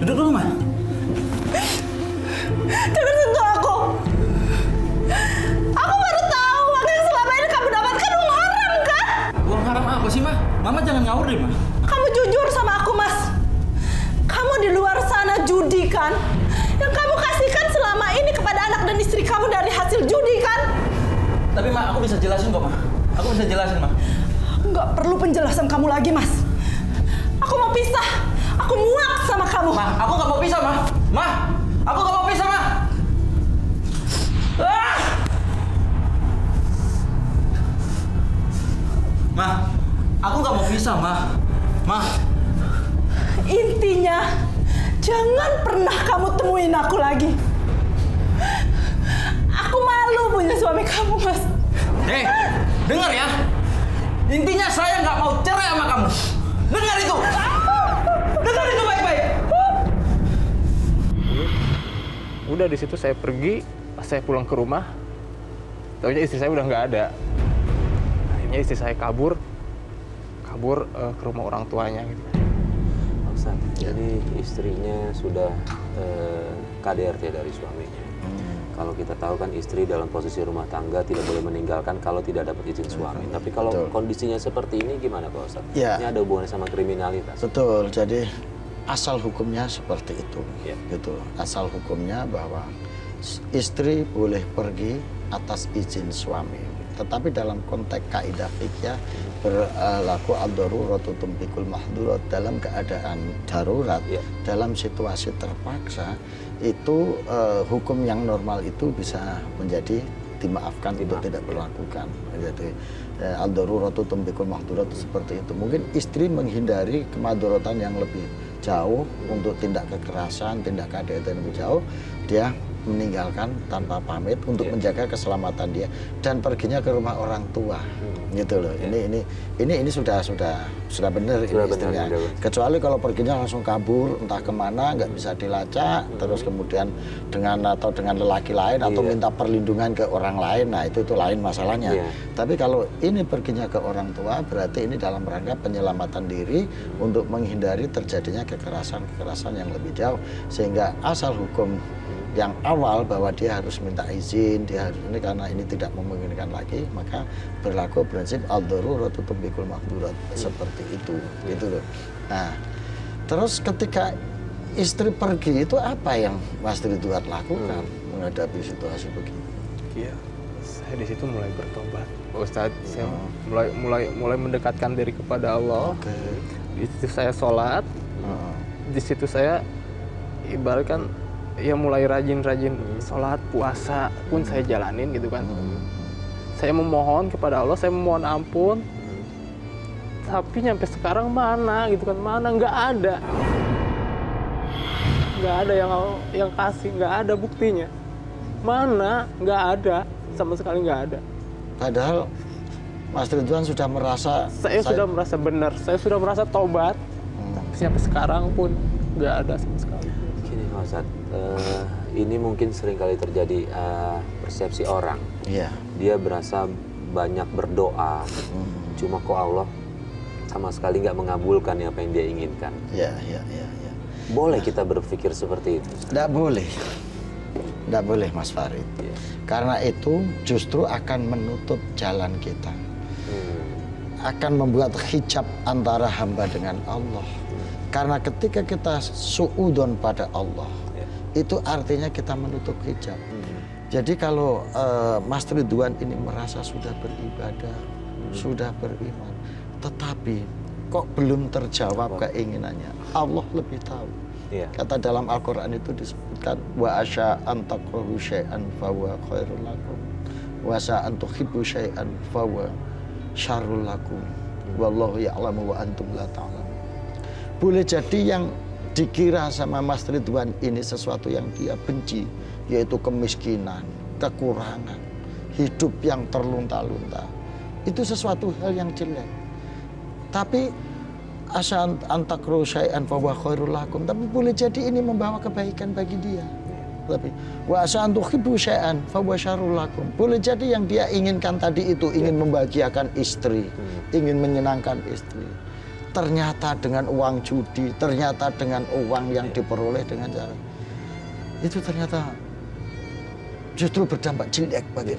Duduk dulu, Ma. Jangan sentuh aku. Aku baru tahu uang yang selama ini kamu dapatkan uang haram, kan? Uang haram apa sih, Ma? Mama jangan ngawur deh, Ma. Kamu jujur sama aku, Mas. Kamu di luar sana judi, kan? Yang kamu kasihkan selama ini kepada anak dan istri kamu dari hasil judi, kan? Tapi, Ma, aku bisa jelasin kok, Ma. Aku bisa jelasin, Ma. Aku nggak perlu penjelasan kamu lagi, Mas. Aku mau pisah. Aku muak sama kamu. Ma, aku nggak mau pisah, Ma. Ma, aku nggak mau pisah, Ma. Ah! Ma, aku nggak mau pisah, Ma. Ma. Intinya, jangan pernah kamu temuin aku lagi. Aku malu punya suami kamu, Mas. Hei, dengar ya. Intinya saya nggak mau cerai sama kamu. Dengar itu. Dengar itu baik-baik. Udah di situ saya pergi, pas saya pulang ke rumah, taunya istri saya udah nggak ada. Akhirnya istri saya kabur ke rumah orang tuanya gitu. Ustaz, jadi istrinya sudah KDRT dari suaminya. Kalau kita tahu kan istri dalam posisi rumah tangga tidak boleh meninggalkan kalau tidak dapat izin suami. Tapi kalau kondisinya seperti ini gimana Pak Ustaz? Ya. Ini ada hubungannya sama kriminalitas. Betul, jadi asal hukumnya seperti itu. Ya. Gitu. Asal hukumnya bahwa istri boleh pergi atas izin suami. Tetapi dalam konteks kaidah fikih berlaku ad-daruratu tumbikul mahdurat, dalam keadaan darurat, dalam situasi terpaksa itu hukum yang normal itu bisa menjadi dimaafkan untuk tidak berlakukan. Jadi ad-daruratu tumbikul mahdurat seperti itu. Mungkin istri menghindari kemaduratan yang lebih jauh untuk tindak kekerasan, tindak KDRT yang lebih jauh, dia meninggalkan tanpa pamit untuk menjaga keselamatan dia dan perginya ke rumah orang tua, gitu loh. Ini sudah benar ini istrinya. Kecuali kalau perginya langsung kabur entah kemana, nggak bisa dilacak, terus kemudian dengan lelaki lain atau minta perlindungan ke orang lain, nah itu lain masalahnya. Tapi kalau ini perginya ke orang tua, berarti ini dalam rangka penyelamatan diri untuk menghindari terjadinya kekerasan yang lebih jauh, sehingga asal hukum yang awal bahwa dia harus minta izin, dia harus ini karena ini tidak memungkinkan lagi, maka berlaku prinsip al-daruratu tumbikul mahdurat seperti itu, gitu loh. Nah, terus ketika istri pergi itu apa yang Mas Ridwan lakukan menghadapi situasi begini? Iya, saya di situ mulai bertobat, Pak Ustadz. Saya mulai mendekatkan diri kepada Allah. Di situ saya sholat, di situ saya ibaratkan ya mulai rajin sholat, puasa pun saya jalanin gitu kan. Saya memohon kepada Allah, saya memohon ampun. Tapi nyampe sekarang mana gitu kan, mana nggak ada yang kasih, nggak ada buktinya. Mana nggak ada, sama sekali nggak ada. Padahal Mas Ridwan sudah merasa sudah merasa benar, saya sudah merasa tobat. Tapi sampai sekarang pun nggak ada sama sekali. Gini Pak Ustaz, ini mungkin sering kali terjadi persepsi orang. Dia berasa banyak berdoa, cuma kok Allah sama sekali nggak mengabulkan apa yang dia inginkan. Boleh kita berpikir seperti itu? Tidak boleh. Tidak boleh Mas Farid. Karena itu justru akan menutup jalan kita. Akan membuat hijab antara hamba dengan Allah. Karena ketika kita su'udon pada Allah, itu artinya kita menutup hijab. Jadi kalau Mas Ridwan ini merasa sudah beribadah, sudah beriman, tetapi kok belum terjawab keinginannya, Allah lebih tahu. Kata dalam Al-Quran itu disebutkan wa asya an takrahu syai'an fahuwa khairul lakum wa asya an tuhibbu syai'an fahuwa syarrul lakum wallahu ya'lamu wa antum la ta'lamun. Boleh jadi yang dikira sama Mas Ridwan ini sesuatu yang dia benci, yaitu kemiskinan, kekurangan, hidup yang terlunta-lunta. Itu sesuatu hal yang jelek. Tapi asa antakru syai'an fa huwa khairul lakum, tapi boleh jadi ini membawa kebaikan bagi dia. Tapi wa asa antuhibbu syai'an fa huwa syarrul lakum. Boleh jadi yang dia inginkan tadi itu ingin membahagiakan istri, ingin menyenangkan istri. ternyata dengan uang judi, ternyata dengan uang yang diperoleh dengan cara itu ternyata justru berdampak jelek bagi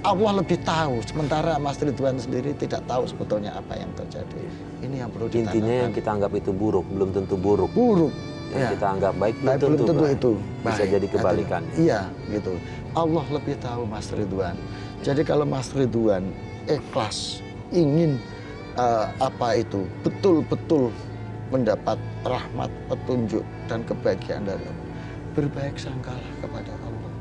Allah lebih tahu, sementara Mas Ridwan sendiri tidak tahu sebetulnya apa yang terjadi. Ini yang perlu ditanyakan. Intinya yang kita anggap itu buruk belum tentu buruk. Buruk. Yang kita anggap baik belum tentu itu bisa baik. jadi kebalikan. Iya, gitu. Allah lebih tahu Mas Ridwan. Jadi kalau Mas Ridwan ikhlas ingin itu betul-betul mendapat rahmat, petunjuk dan kebahagiaan dari Allah, berbaik sangkalah kepada Allah.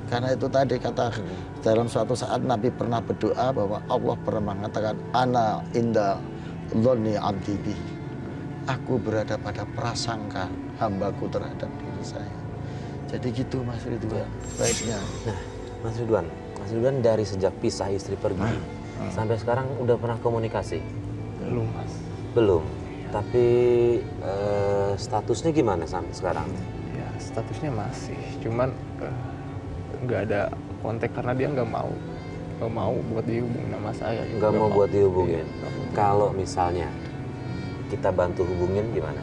Karena itu tadi kata dalam suatu saat Nabi pernah berdoa bahwa Allah pernah mengatakan ana inda dzanni abdi bi. Aku berada pada prasangka hambaku terhadap diri saya. Jadi gitu Mas Ridwan baiknya. Nah, Mas Ridwan dari sejak pisah istri pergi sampai sekarang udah pernah komunikasi? Belum, Mas. Belum. Tapi statusnya gimana sampai sekarang? Ya, statusnya masih. Cuman nggak ada kontak karena dia nggak mau buat dihubungin sama saya. Nggak mau buat dihubungin. Iya, kalau misalnya kita bantu hubungin gimana?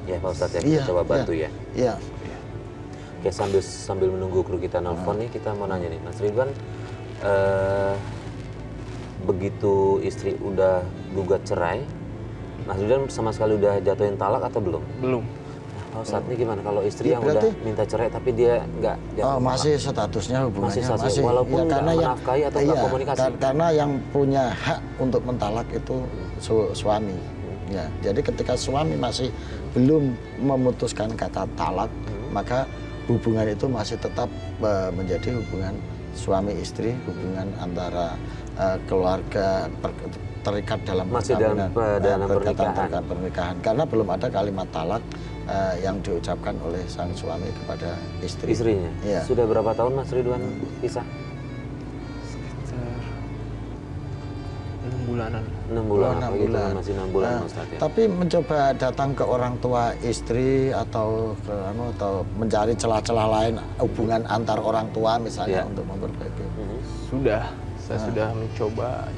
Ya Pak Ustadz ya, kita coba bantu ya. Iya. Oke, sambil menunggu kru kita nelfon nih, kita mau nanya nih, Mas Ridwan, begitu istri udah gugat cerai, Mas Ridwan sama sekali udah jatuhin talak atau belum? Belum. Nah, Pak Ustadz ini gimana kalau istri Ya, yang udah minta cerai tapi dia nggak jatuhin talak? Masih statusnya hubungannya masih walaupun nggak menafkahi atau nggak komunikasi. Karena yang punya hak untuk mentalak itu suami. Ya, jadi ketika suami masih belum memutuskan kata talak, maka hubungan itu masih tetap menjadi hubungan suami istri, hubungan antara keluarga terikat dalam masih dalam pernikahan karena belum ada kalimat talak yang diucapkan oleh sang suami kepada istrinya. Ya. Sudah berapa tahun Mas Ridwan pisah? Sekitar 6 bulanan. 6 bulan, 6 apalagi bulan. masih 6 bulan Ustaz ya. Tapi mencoba datang ke orang tua istri atau mencari celah-celah lain hubungan antar orang tua misalnya untuk memperbaiki. Saya sudah mencoba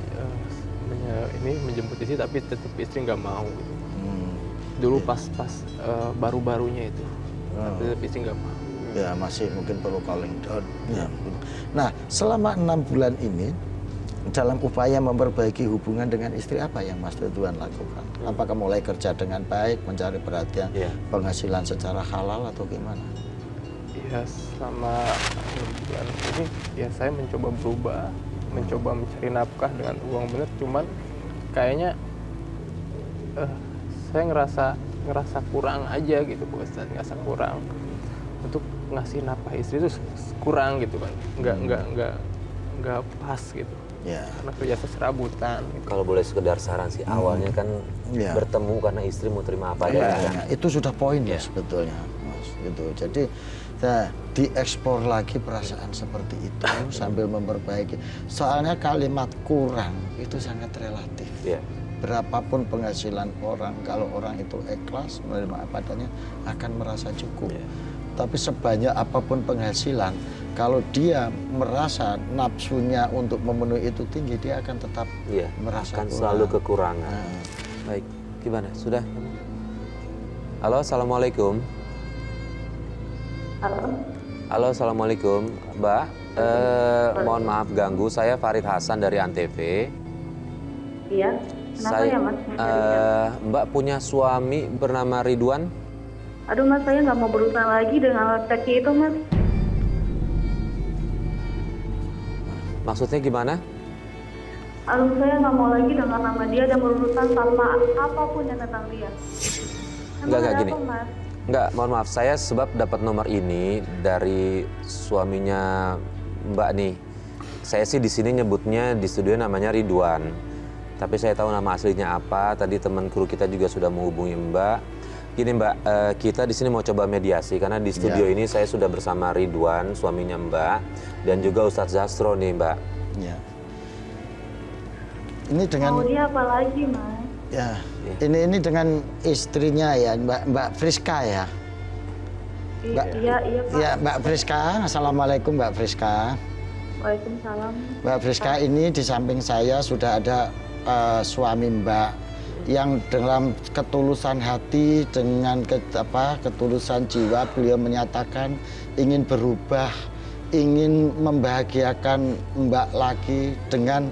menjemput istri tapi tetap istri nggak mau gitu. Dulu pas baru-barunya itu, tapi tetap istri nggak mau. Ya masih mungkin perlu calling down. Ya. Nah selama 6 bulan ini dalam upaya memperbaiki hubungan dengan istri apa yang Mas Ridwan lakukan? Apakah mulai kerja dengan baik, mencari perhatian, penghasilan secara halal atau gimana? Ya selama 6 bulan ini ya saya mencoba berubah, mencoba mencari nafkah dengan uang benar, cuman kayaknya saya ngerasa kurang aja gitu Pak Ustadz, ngerasa kurang untuk ngasih nafkah istri itu kurang gitu kan, nggak pas gitu. Ya. Karena kerja saya serabutan. Gitu. Kalau boleh sekedar saran sih, awalnya kan bertemu karena istri mau terima apa adanya. Itu sudah poin ya sebetulnya, Mas. Gitu. Jadi diekspor lagi perasaan seperti itu sambil memperbaiki. Soalnya kalimat kurang itu sangat relatif. Berapapun penghasilan orang, kalau orang itu ikhlas menerima apa adanya akan merasa cukup. Tapi sebanyak apapun penghasilan, kalau dia merasa nafsunya untuk memenuhi itu tinggi, dia akan tetap merasa akan kurang. Selalu kekurangan. Baik, gimana? Sudah? Halo, assalamualaikum. Halo, assalamualaikum, Mbak. Mohon maaf ganggu. Saya Farid Hasan dari Antv. Iya. Kenapa ya Mas? Mbak punya suami bernama Ridwan? Aduh Mas, saya nggak mau berusaha lagi dengan laki-laki itu Mas. Maksudnya gimana? Aduh, saya nggak mau lagi dengan nama dia dan berurusan sama apapun yang tentang dia. Enggak gini. Apa, Mas? Enggak, mohon maaf. Saya sebab dapat nomor ini dari suaminya Mbak nih. Saya sih di sini nyebutnya di studio namanya Ridwan. Tapi saya tahu nama aslinya apa. Tadi teman kru kita juga sudah menghubungi Mbak. Gini Mbak, kita di sini mau coba mediasi karena di studio ini saya sudah bersama Ridwan, suaminya Mbak, dan juga Ustadz Zastro nih Mbak. Ya. Ini dengan Mau dia apa lagi Mas? ya. Ini dengan istrinya ya, Mbak Friska ya. Iya Pak. Ya, Mbak Friska. Assalamualaikum Mbak Friska. Waalaikumsalam. Mbak Friska, ini di samping saya sudah ada suami Mbak yang dalam ketulusan hati, dengan ketulusan jiwa beliau menyatakan ingin berubah, ingin membahagiakan Mbak lagi dengan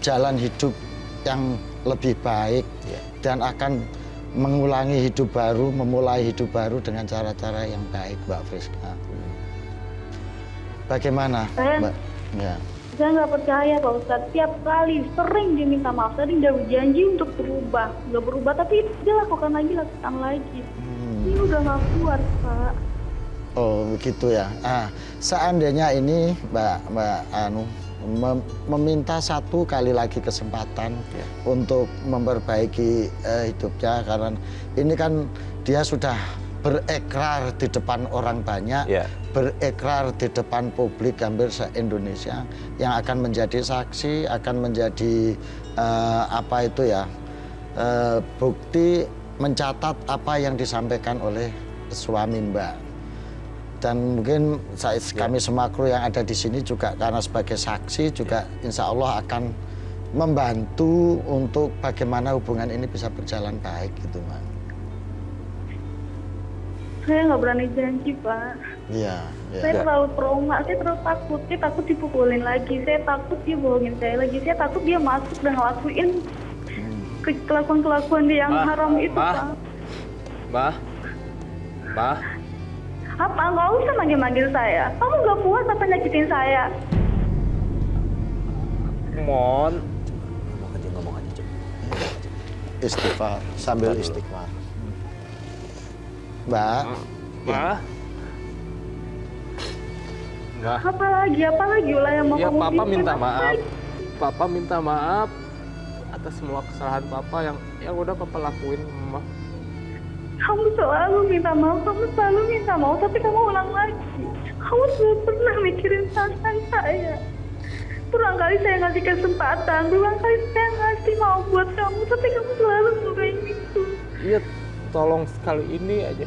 jalan hidup yang lebih baik dan akan mengulangi hidup baru, memulai hidup baru dengan cara-cara yang baik, Mbak Friska. Bagaimana, Mbak? Ya. Saya nggak percaya Pak Ustadz, tiap kali sering dia minta maaf, sering dia berjanji untuk berubah, nggak berubah tapi dia lakukan lagi. Ini udah nggak kuat Pak. Oh begitu ya. Seandainya ini Mbak meminta satu kali lagi kesempatan untuk memperbaiki hidupnya, karena ini kan dia sudah berekrar di depan orang banyak, berekrar di depan publik hampir se-Indonesia, yang akan menjadi saksi, akan menjadi bukti mencatat apa yang disampaikan oleh suami Mbak. Dan mungkin kami semua kru yang ada di sini juga karena sebagai saksi juga insya Allah akan membantu untuk bagaimana hubungan ini bisa berjalan baik gitu, Mbak. Saya nggak berani janji Pak. Iya. Saya terlalu trauma, saya terlalu takut. Saya takut dipukulin lagi, saya takut dia bohongin saya lagi, saya takut dia masuk dan ngelakuin kelakuan-kelakuan dia yang haram itu Pak. Mbak. Apa? Nggak usah manggil-manggil saya. Kamu nggak puas apa nyakitin saya? Mon. Ngomong aja. Istighfar, sambil istighfar. Mbak. Apa lagi ulah yang mau ya, kamu Papa bikin? minta maaf. Papa minta maaf atas semua kesalahan Papa yang udah Papa lakuin, Mama. Kamu selalu minta maaf, tapi kamu ulang lagi. Kamu tidak pernah mikirin perasaan saya. Berulang kali saya ngasih kesempatan, berulang kali saya ngasih mau buat kamu, tapi kamu selalu ngelakuin itu. Iya, tolong sekali ini aja.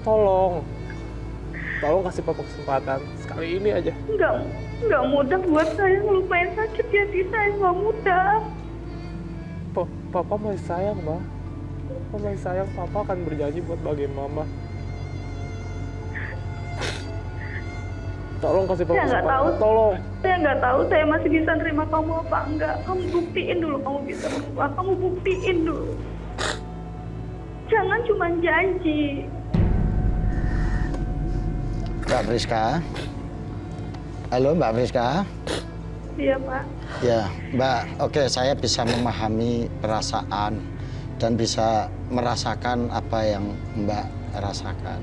Tolong kasih Papa kesempatan sekali ini aja. Nggak mudah buat saya ngelupain sakit hati saya, nggak mudah. Papa masih sayang, Mbak. Papa masih sayang. Papa akan berjanji buat bagian Mama. Tolong kasih Papa kesempatan. Tolong. Saya nggak tahu saya masih bisa nerima kamu apa enggak. Kamu buktiin dulu kamu bisa berubah. Kamu buktiin dulu. Jangan cuma janji. Mbak Friska. Halo Mbak Friska. Iya Pak. Ya Mbak, oke, saya bisa memahami perasaan dan bisa merasakan apa yang Mbak rasakan.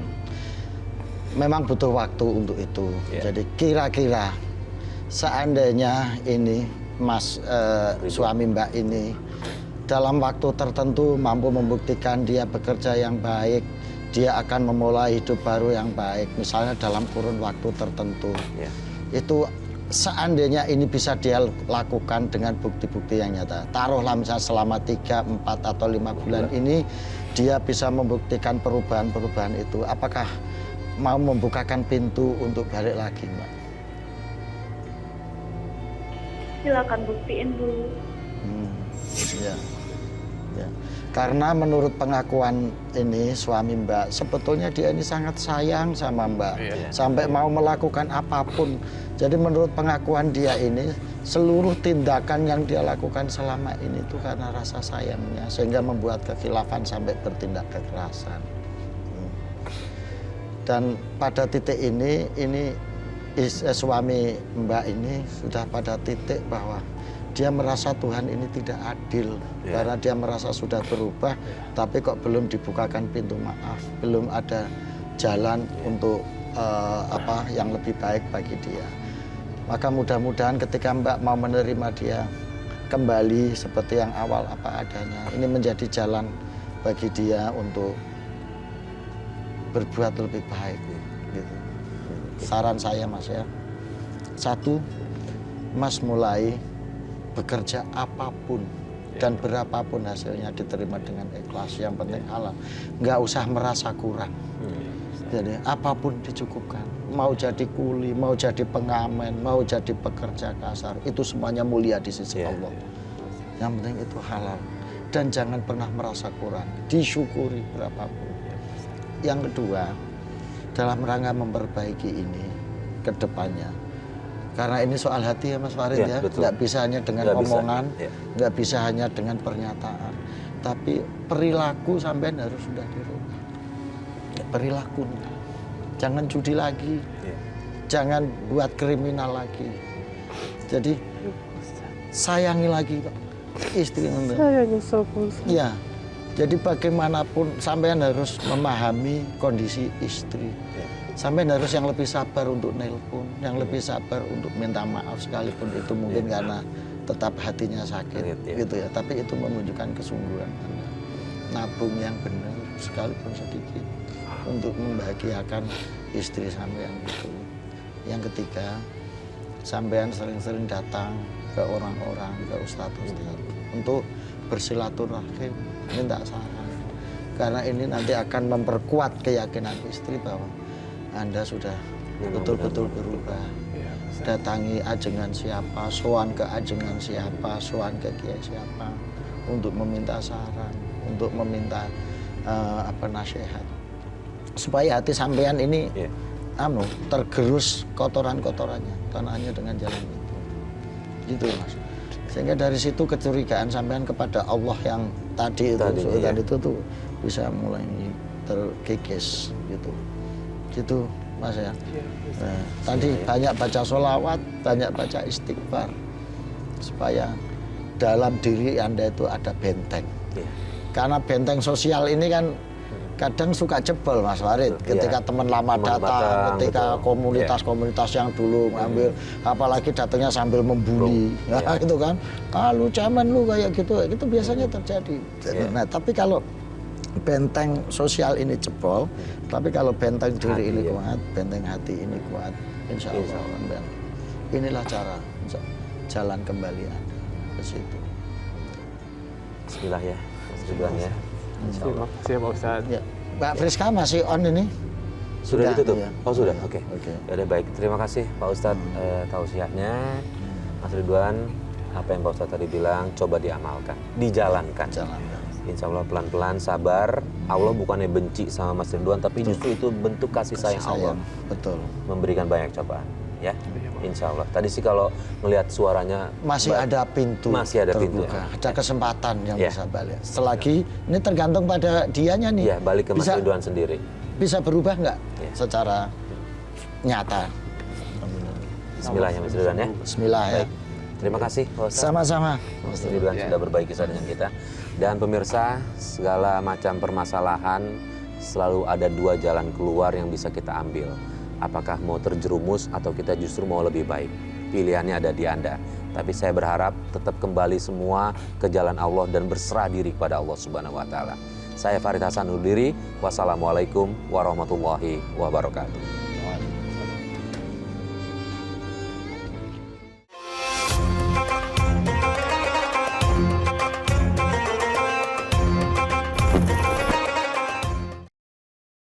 Memang butuh waktu untuk itu. Jadi kira-kira seandainya ini Mas suami Mbak ini dalam waktu tertentu mampu membuktikan dia bekerja yang baik, dia akan memulai hidup baru yang baik, misalnya dalam kurun waktu tertentu. Itu seandainya ini bisa dia lakukan dengan bukti-bukti yang nyata. Taruhlah misalnya selama 3, 4, atau 5 bulan ini dia bisa membuktikan perubahan-perubahan itu. Apakah mau membukakan pintu untuk balik lagi, Mbak? Silakan buktiin dulu. Ya. Karena menurut pengakuan ini suami Mbak, sebetulnya dia ini sangat sayang sama Mbak, sampai mau melakukan apapun. Jadi menurut pengakuan dia ini, seluruh tindakan yang dia lakukan selama ini itu karena rasa sayangnya, sehingga membuat kekhilafan sampai bertindak kekerasan. Dan pada titik ini suami Mbak ini sudah pada titik bahwa dia merasa Tuhan ini tidak adil, karena dia merasa sudah berubah, tapi kok belum dibukakan pintu maaf, belum ada jalan untuk yang lebih baik bagi dia. Maka mudah-mudahan ketika Mbak mau menerima dia kembali seperti yang awal apa adanya, ini menjadi jalan bagi dia untuk berbuat lebih baik. Gitu. Saran saya Mas ya, 1, Mas mulai bekerja apapun dan berapapun hasilnya diterima dengan ikhlas, yang penting halal, nggak usah merasa kurang. Jadi apapun dicukupkan, mau jadi kuli, mau jadi pengamen, mau jadi pekerja kasar, itu semuanya mulia di sisi Allah. Yang penting itu halal. dan jangan pernah merasa kurang, disyukuri berapapun. Yang kedua, dalam rangka memperbaiki ini ke depannya, karena ini soal hati ya Mas Farid ya, nggak bisa hanya dengan omongan, nggak bisa hanya dengan pernyataan, tapi perilaku sampean harus sudah dirubah. Perilakunya, jangan judi lagi, jangan buat kriminal lagi. Jadi sayangi lagi Pak, istri Anda. Ya, jadi bagaimanapun sampean harus memahami kondisi istri. Sampean harus yang lebih sabar untuk nelpon, yang lebih sabar untuk minta maaf sekalipun itu mungkin karena tetap hatinya sakit, gitu ya. Tapi itu menunjukkan kesungguhan Anda. Nabung yang benar sekalipun sedikit untuk membahagiakan istri sampean itu. Yang ketiga, sampean sering-sering datang ke orang-orang, ke ustadz-ustadz untuk bersilaturahim, minta saran. Karena ini nanti akan memperkuat keyakinan istri bahwa Anda sudah betul-betul berubah. Datangi ajengan siapa, sowan ke ajengan siapa, sowan ke kiai siapa untuk meminta saran, untuk meminta nasihat. Supaya hati sampean ini tergerus kotoran-kotorannya karena hanya dengan jalan itu. Gitu Mas. Sehingga dari situ kecurigaan sampean kepada Allah yang tadi itu tuh bisa mulai terkikis gitu. Gitu Mas ya. Nah, tadi banyak baca sholawat, banyak baca istighfar supaya dalam diri Anda itu ada benteng. Karena benteng sosial ini kan kadang suka jebol Mas Farid, ketika teman lama datang, ketika komunitas-komunitas yang dulu ngambil, apalagi datangnya sambil membuli, gitu kan, kalau zaman lu kayak gitu, itu biasanya terjadi. Nah, tapi kalau benteng sosial ini jebol, tapi kalau benteng diri ini kuat, benteng hati ini kuat, insya Allah, inilah cara jalan kembali Anda ke situ. Bismillah ya, Ridwan ya. Terima kasih Pak Ustadz. Ya. Mbak Friska masih on ini? Sudah ditutup? Ya. Oh sudah, oke. Ya udah baik, terima kasih Pak Ustadz tausiahnya. Mas Ridwan, apa yang Pak Ustadz tadi bilang, coba diamalkan, dijalankan. Insya Allah pelan-pelan, sabar. Allah bukannya benci sama Mas Ridwan, tapi justru itu bentuk kasih sayang Allah. Betul. Memberikan banyak cobaan, ya. Insya Allah. Tadi sih kalau melihat suaranya masih ada pintu, terbuka, ada kesempatan yang bisa balik. Selagi ini tergantung pada dianya nih. Ya, balik ke Mas Ridwan sendiri. Bisa berubah nggak secara nyata? Bismillah ya Mas Ridwan ya. Bismillah ya. Baik. Terima kasih Pak Ustadz. Sama-sama. Mas Ridwan sudah berbagi kisah dengan kita. Dan pemirsa, segala macam permasalahan selalu ada dua jalan keluar yang bisa kita ambil. Apakah mau terjerumus atau kita justru mau lebih baik? Pilihannya ada di Anda. Tapi saya berharap tetap kembali semua ke jalan Allah dan berserah diri kepada Allah Subhanahu wa taala. Saya Farid Hasan undur diri. Wassalamualaikum warahmatullahi wabarakatuh.